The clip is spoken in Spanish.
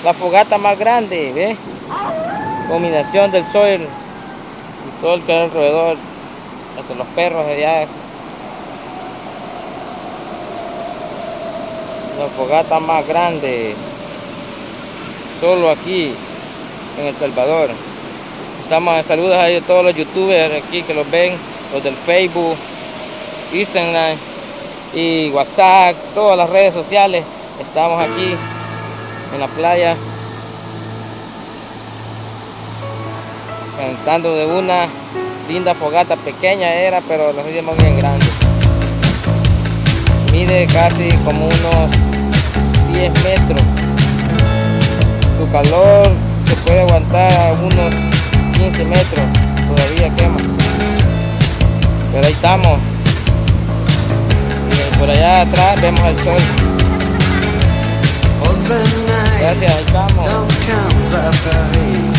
La fogata más grande, ¿ve? Combinación del sol y todo el que hay alrededor, hasta los perros allá. La fogata más grande, solo aquí en El Salvador. Saludos a todos los youtubers aquí que los ven, los del Facebook, Instagram y WhatsApp, todas las redes sociales. Estamos aquí en la playa cantando de una linda fogata pequeña era, pero la hicimos bien grande. Mide casi como unos 10 metros. Su calor se puede aguantar a unos 15 metros, todavía quema. Pero ahí estamos. Y por allá atrás vemos el sol. Gracias, ahí estamos.